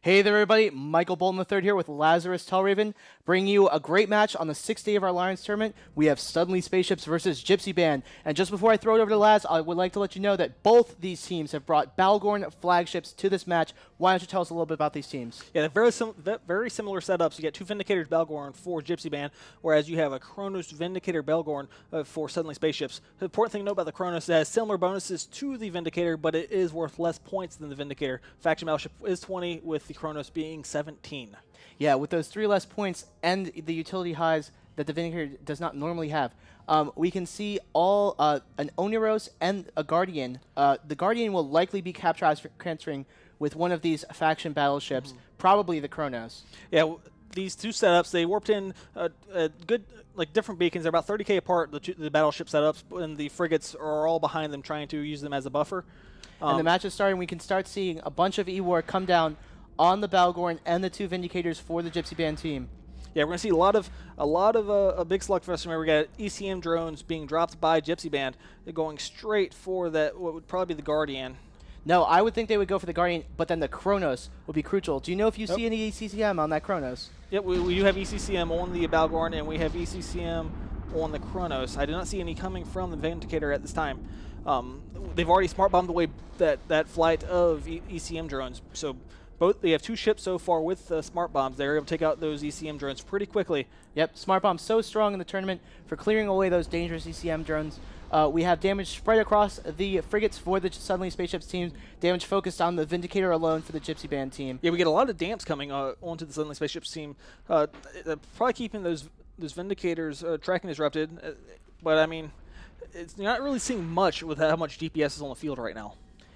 Hey there, everybody. Michael Bolton III here with Lazarus Tellraven, bringing you a great match on the 6th day of our Alliance tournament. We have Suddenly Spaceships versus Gypsy Band. And just before I throw it over to Laz, I would like to let you know that both these teams have brought Balgorn flagships to this match. Why don't you tell us a little bit about these teams? Yeah, they're very similar setups. You get two Vindicators Balgorn for Gypsy Band, whereas you have a Kronos Vindicator Balgorn for Suddenly Spaceships. The important thing to know about the Kronos is it has similar bonuses to the Vindicator, but it is worth less points than the Vindicator. Faction Battleship is 20, with the Kronos being 17. Yeah, with those 3 less points and the utility highs that the Vindicator does not normally have, we can see all an Oneros and a Guardian. The Guardian will likely be capture transferring with one of these faction battleships, probably the Kronos. Yeah, these two setups, they warped in good, like different beacons. They're about 30k apart, the battleship setups, and the frigates are all behind them trying to use them as a buffer. And the match is starting. We can start seeing a bunch of E-War come down on the Balgorn and the 2 Vindicators for the Gypsy Band team. Yeah, we're going to see a lot of a big slugfest. Remember, we got ECM drones being dropped by Gypsy Band. They're going straight for that, what would probably be the Guardian. No, I would think they would go for the Guardian, but then the Kronos would be crucial. Do you know if you see any ECCM on that Kronos? Yep, we do have ECCM on the Balgorn, and we have ECCM on the Kronos. I do not see any coming from the Vindicator at this time. They've already smart bombed away that flight of ECM drones, so they have 2 ships so far with smart bombs. They're able to take out those ECM drones pretty quickly. Yep, smart bombs so strong in the tournament for clearing away those dangerous ECM drones. We have damage spread across the frigates for the Suddenly Spaceships team. Damage focused on the Vindicator alone for the Gypsy Band team. Yeah, we get a lot of damps coming onto the Suddenly Spaceships team. Probably keeping those Vindicators tracking disrupted. But I mean, you're not really seeing much with how much DPS is on the field right now.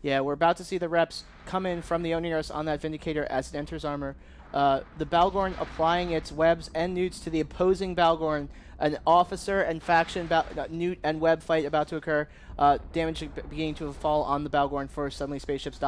Yeah, we're about to see the reps come in from the Oneros on that Vindicator as it enters armor. The Balgorn applying its webs and newts to the opposing Balgorn. An officer and faction newt and web fight about to occur. Damage beginning to fall on the Balgorn for Suddenly Spaceships.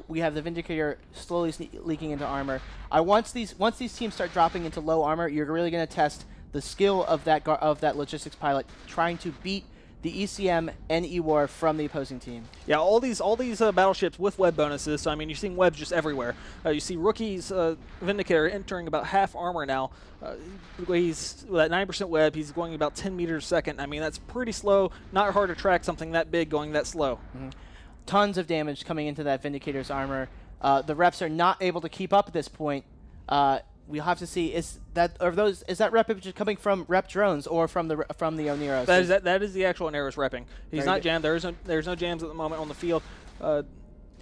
We have the Vindicator slowly leaking into armor. Once these teams start dropping into low armor, you're really going to test the skill of that logistics pilot trying to beat the ECM and E-War from the opposing team. Yeah, all these battleships with web bonuses. So I mean, you're seeing webs just everywhere. You see rookies Vindicator entering about half armor now. He's with that 9% web. He's going about 10 meters a second. I mean, that's pretty slow. Not hard to track something that big going that slow. Tons of damage coming into that Vindicator's armor. The reps are not able to keep up at this point. We'll have to see is that rep just coming from rep drones or from the Oneros? That is the actual Oneros repping. He's not jammed. There's no jams at the moment on the field.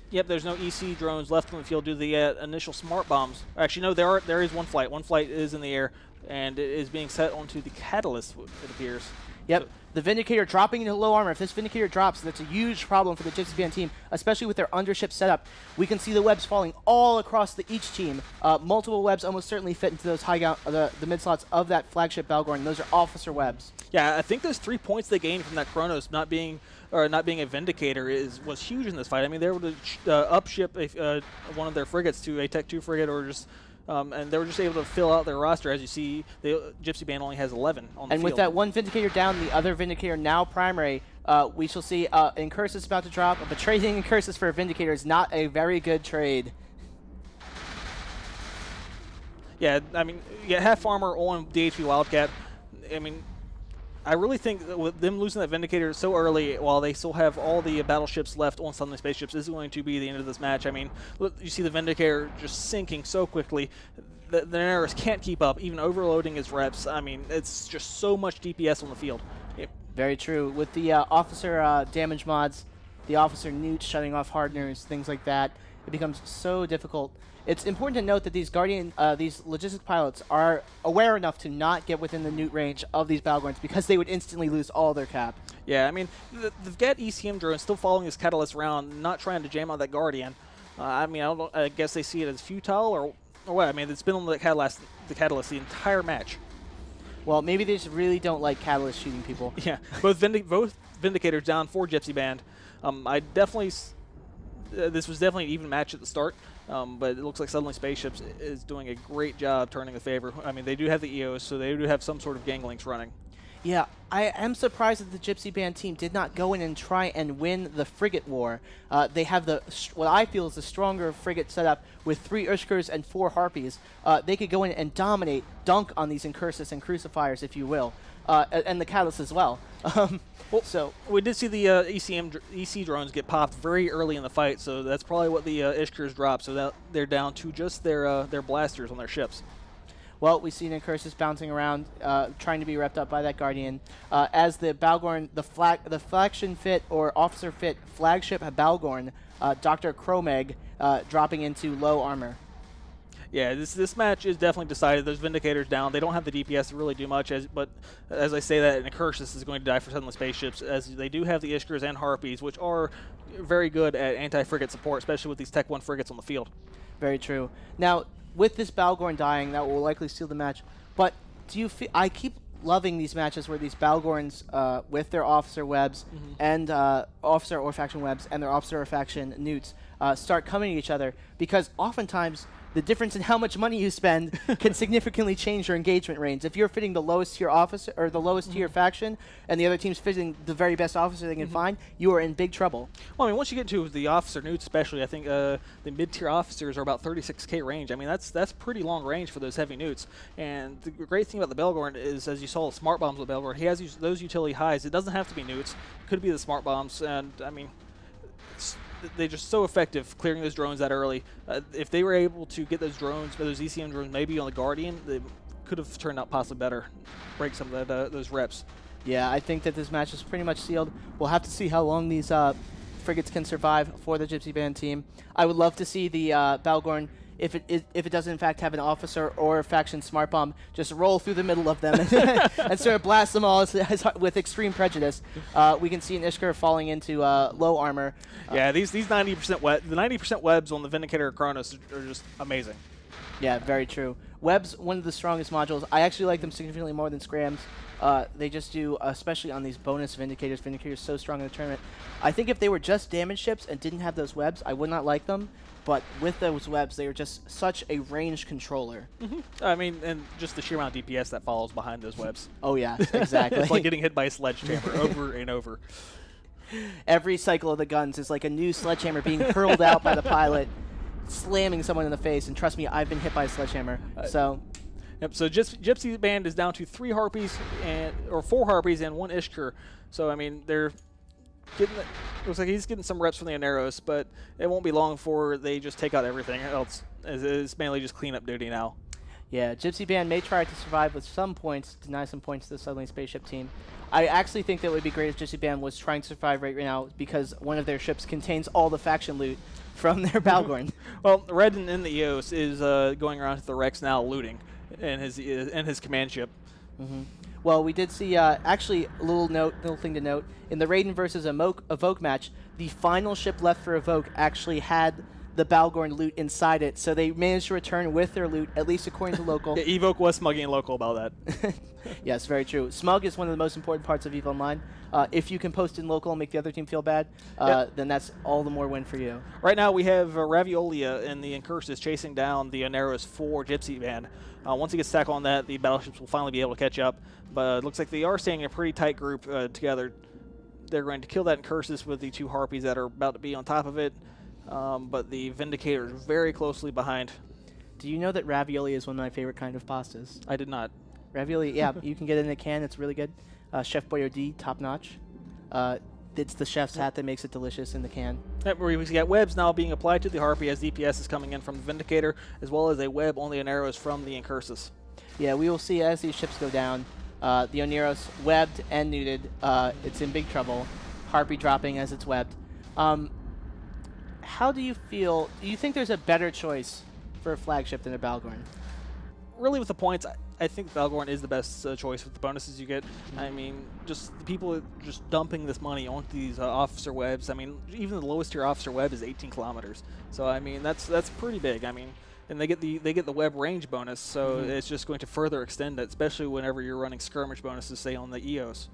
Yep, there's no EC drones left on the field due to the initial smart bombs. Actually, no, there is one flight. One flight is in the air, and it is being set onto the catalyst, it appears. Yep. So, the Vindicator dropping into low armor. If this Vindicator drops, that's a huge problem for the Gypsy Band team, especially with their undership setup. We can see the webs falling all across each team. Multiple webs almost certainly fit into those the mid slots of that flagship Balgorn. And those are officer webs. Yeah, I think those 3 points they gained from that Kronos not being a Vindicator was huge in this fight. I mean, they were able to upship one of their frigates to a Tech 2 frigate, or just and they were just able to fill out their roster. As you see, the Gypsy Band only has 11 on the field. And with that one Vindicator down, the other Vindicator now primary, we shall see Incursus about to drop. But trading Incursus for a Vindicator is not a very good trade. Yeah, I mean, you half armor on DHP Wildcat. I mean, I really think that with them losing that Vindicator so early, while they still have all the battleships left on Suddenly Spaceships, is going to be the end of this match. I mean, look, you see the Vindicator just sinking so quickly. The Oneros can't keep up, even overloading his reps. I mean, it's just so much DPS on the field. Yep. Very true. With the officer damage mods, the officer newt shutting off hardeners, things like that, it becomes so difficult. It's important to note that these these logistic pilots are aware enough to not get within the newt range of these Balgorns because they would instantly lose all their cap. Yeah, I mean, they've got ECM drones still following this catalyst around, not trying to jam out that Guardian. I mean, I guess they see it as futile or what? I mean, it's been on the catalyst the entire match. Well, maybe they just really don't like catalyst shooting people. Yeah, both Vindicators down for Gypsy Band. This was definitely an even match at the start. But it looks like Suddenly Spaceships is doing a great job turning the favor. I mean, they do have the EOs, so they do have some sort of ganglinks running. Yeah, I am surprised that the Gypsy Band team did not go in and try and win the frigate war. They have what I feel is the stronger frigate setup with 3 Ushkers and 4 Harpies. They could go in and dominate, dunk on these Incursus and Crucifiers, if you will, and the Catalyst as well. So we did see the EC drones get popped very early in the fight, so that's probably what the Ishkers dropped. So that they're down to just their blasters on their ships. Well, we see an Incursus bouncing around, trying to be repped up by that Guardian. As the Balgorn, the faction fit or officer fit flagship Balgorn, Dr. Cromeg, dropping into low armor. Yeah, this match is definitely decided. Those Vindicators down. They don't have the DPS to really do much, but as I say that, an Incursus is going to die for Sunless Spaceships, as they do have the Ishkers and Harpies, which are very good at anti-frigate support, especially with these Tech 1 frigates on the field. Very true. Now, with this Balgorn dying, that will likely steal the match. But do you feel? I keep loving these matches where these Balgorns, with their officer webs and officer or faction webs and their officer or faction newts, start coming at each other, because oftentimes the difference in how much money you spend can significantly change your engagement range. If you're fitting the lowest tier officer or the lowest tier faction, and the other team's fitting the very best officer they can find, you are in big trouble. Well, I mean, once you get to the officer newts, especially, I think the mid-tier officers are about 36k range. I mean, that's pretty long range for those heavy newts. And the great thing about the Balgorn is, as you saw, the smart bombs with Balgorn, he has those utility highs. It doesn't have to be newts; it could be the smart bombs. And I mean, they're just so effective clearing those drones that early. If they were able to get those drones, those ECM drones, maybe on the Guardian, they could have turned out possibly better, break some of those reps. Yeah, I think that this match is pretty much sealed. We'll have to see how long these frigates can survive for the Gypsy Band team. I would love to see the Balgorn, if it doesn't in fact have an officer or a faction smart bomb, just roll through the middle of them and sort of blast them all with extreme prejudice. We can see an Ishkar falling into low armor. Yeah, these 90% webs on the Vindicator Kronos are just amazing. Yeah, very true. Web's one of the strongest modules. I actually like them significantly more than Scrams. They just do, especially on these bonus Vindicators. Vindicators so strong in the tournament. I think if they were just damage ships and didn't have those webs, I would not like them. But with those webs, they are just such a range controller. I mean, and just the sheer amount of DPS that follows behind those webs. Oh, yeah, exactly. It's like getting hit by a sledgehammer over and over. Every cycle of the guns is like a new sledgehammer being hurled out by the pilot, slamming someone in the face. And trust me, I've been hit by a sledgehammer. Yep, so Gypsy Band is down to 4 Harpies and 1 Ishkur. So, I mean, they're looks like he's getting some reps from the Aneros, but it won't be long before they just take out everything else. It's mainly just cleanup duty now. Yeah, Gypsy Band may try to survive with some points, deny some points to the Suddenly Spaceship team. I actually think that would be great if Gypsy Band was trying to survive right now, because one of their ships contains all the faction loot from their Balgorn. Well, Red in the EOS is going around to the Rex now looting in his command ship. Well, we did see, actually, a little thing to note. In the Raiden versus Evoke match, the final ship left for Evoke actually had the Balgorn loot inside it, so they managed to return with their loot, at least according to local. Yeah, Evoke was smugging local about that. Yes, very true. Smug is one of the most important parts of EVE Online. If you can post in local and make the other team feel bad, then that's all the more win for you. Right now we have Raviolia and the Incursus chasing down the Aneros for Gypsy Band. Once he gets back on that, the battleships will finally be able to catch up. But it looks like they are staying in a pretty tight group together. They're going to kill that Incursus with the 2 Harpies that are about to be on top of it. But the Vindicator is very closely behind. Do you know that ravioli is one of my favorite kind of pastas? I did not. Ravioli, yeah, you can get it in a can. It's really good. Chef Boyardee, top notch. It's the chef's hat that makes it delicious in the can. Yep, we got webs now being applied to the Harpy as DPS is coming in from the Vindicator, as well as a web on the Aneros from the Incursus. Yeah, we will see as these ships go down. The Oneros webbed and neuted. It's in big trouble. Harpy dropping as it's webbed. How do you feel? Do you think there's a better choice for a flagship than a Balgorn? Really, with the points, I think Balgorn is the best choice with the bonuses you get. I mean, just the people just dumping this money onto these officer webs. I mean, even the lowest tier officer web is 18 kilometers. So I mean, that's pretty big. I mean, and they get the web range bonus, so it's just going to further extend it, especially whenever you're running skirmish bonuses, say on the EOS.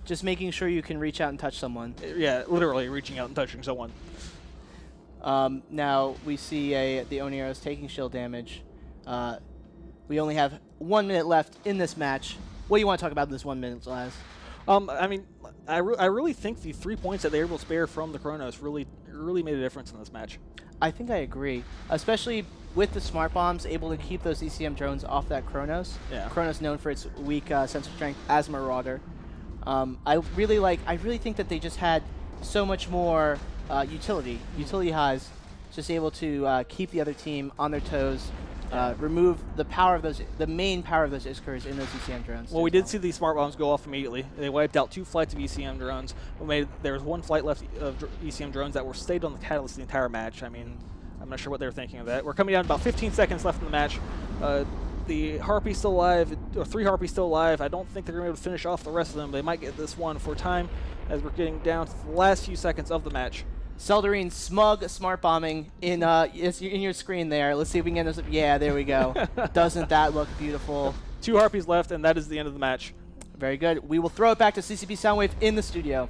Just making sure you can reach out and touch someone. Yeah, literally reaching out and touching someone. Now we see the Oneros taking shield damage. We only have 1 minute left in this match. What do you want to talk about in this 1 minute, Laz? I mean, I really think the 3 points that they were able to spare from the Chronos really made a difference in this match. I think I agree, especially with the smart bombs able to keep those ECM drones off that Chronos. Yeah. Chronos known for its weak sensor strength as Marauder. I really think that they just had so much more utility highs, just able to keep the other team on their toes. Remove the main power of those Iskers in those ECM drones. Well, we did see these smart bombs go off immediately. They wiped out 2 flights of ECM drones. There was 1 flight left of ECM drones that were stayed on the Catalyst the entire match. I mean, I'm not sure what they were thinking of that. We're coming down to about 15 seconds left in the match. The Harpy's still alive, or 3 Harpies still alive. I don't think they're going to be able to finish off the rest of them. They might get this one for time as we're getting down to the last few seconds of the match. Seldarine smug smart bombing in your screen there. Let's see if we can get this. Yeah, there we go. Doesn't that look beautiful? 2 Harpies left, and that is the end of the match. Very good. We will throw it back to CCP Soundwave in the studio.